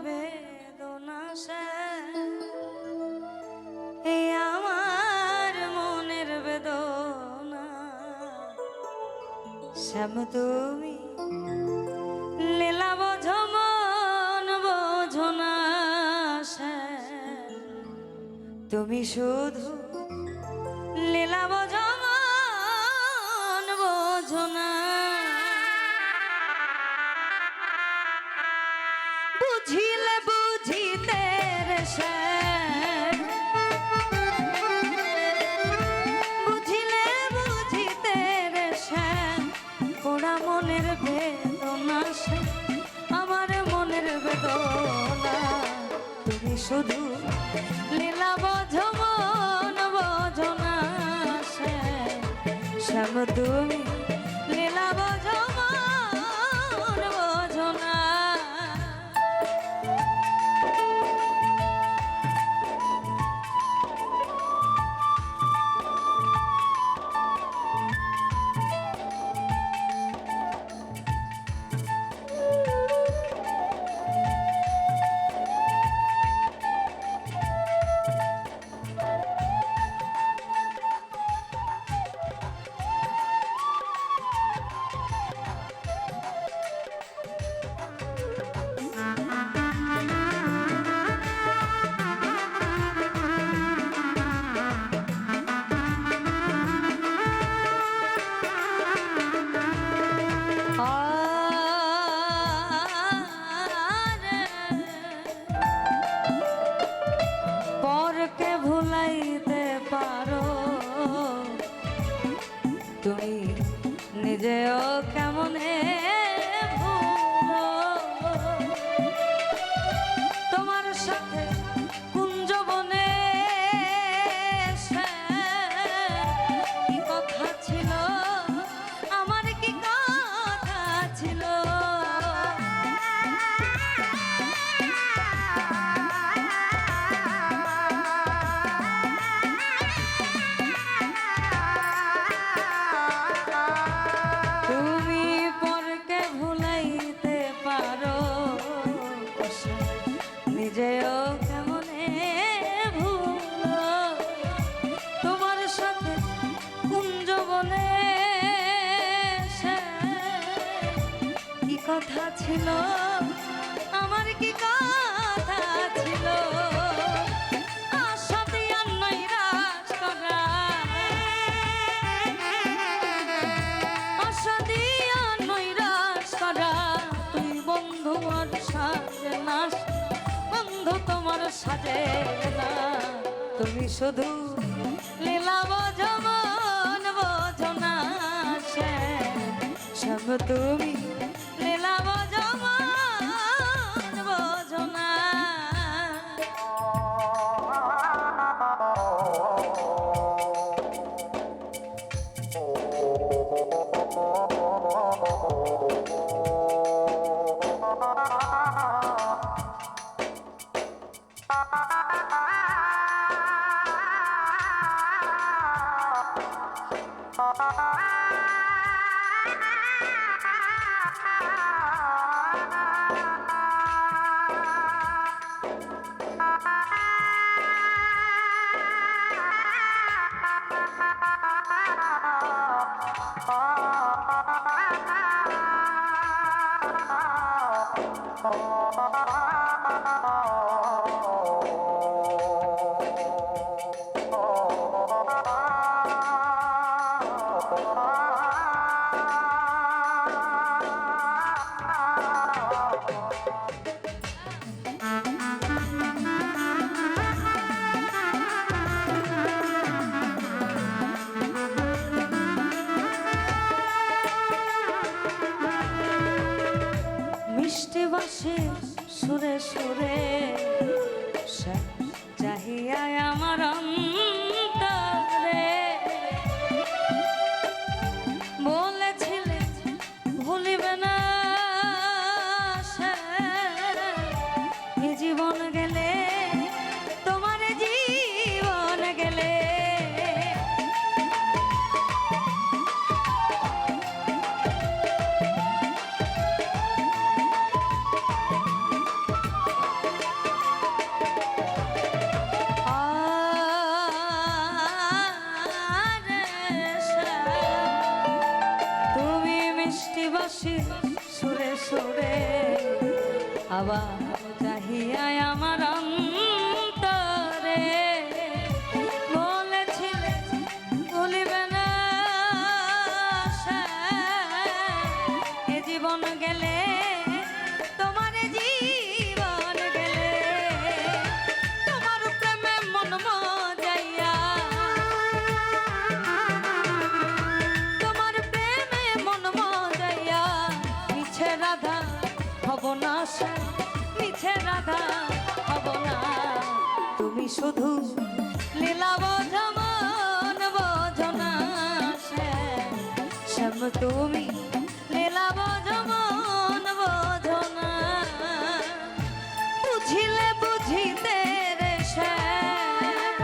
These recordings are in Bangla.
বেদনা সে এই আমার মনের বেদনা শ্যাম তুমি লীলা বোঝো মন বোঝো না শ্যাম তুমি শুধু লীলা বোঝো মন বোঝো না বুঝিলে বুঝিতে রে শ্যাম বুঝিলে বুঝিতে রে শ্যাম পোড়া মনের বেদনা শ্যাম আমার মনের বেদনা তুমি শুধু লীলা বোঝো মন বোঝো না শ্যাম শ্যাম তুমি লীলা বোঝো মন বোঝো না পরকে ভুলাইতে পারো তুমি নিজেও কেমনে ভুলো তোমার সাথে কুঞ্জবনে কি কথা ছিল আমার কি কথা ছিল নিজেও কেমনে ভুলো তোমার সাথে কুঞ্জবনে কি কথা ছিল আমার কি কথা ছিল আশা দিয়া নৈরাশ করা আশা দিয়া নৈরাশ করা তুই বন্ধু আর সাজে নাশ বন্ধু তোমার সাজে না তুমি শুধু লীলা বোঝো মন বোঝো না শ্যাম তুমি লীলা বোঝো মন বোঝো না মিষ্টি বাসে সুরে সুরে চাহিয়া আমার অন্তরে বলেছিলে ভুলিবে না জীবন গেলে তোমার জীবন গেলে বাবা চাহিয়া আমার অন্তরে বলেছিলে ভুলিবে না এ জীবন গেলে তোমার জীবন গেলে তোমার প্রেমে মন মজাইয়া তোমার প্রেমে মন মজাইয়া মিছে রাধা হব না সে মিছে রাধা হব না তুমি শুধু লীলা বোঝা মন বোঝো না শ্যাম তুমি লীলা বোঝো মন বোঝো না বুঝিলে বুঝিতে রে শ্যাম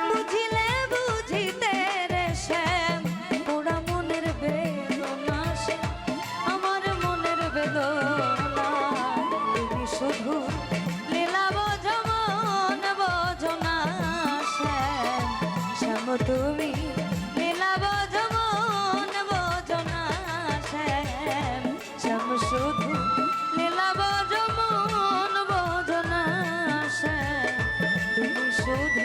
বুঝিলে বুঝিতে রে শ্যাম ওরা মনের বেদনা শ্যাম আমার মনের বেদনা তুমি শুধু লীলা বোঝো মন বোঝো না শ্যাম শ্যাম তুমি লীলা বোঝো মন বোঝো না শ্যাম শ্যাম শুধু লীলা বোঝো মন বোঝো না শ্যাম তুমি শুধু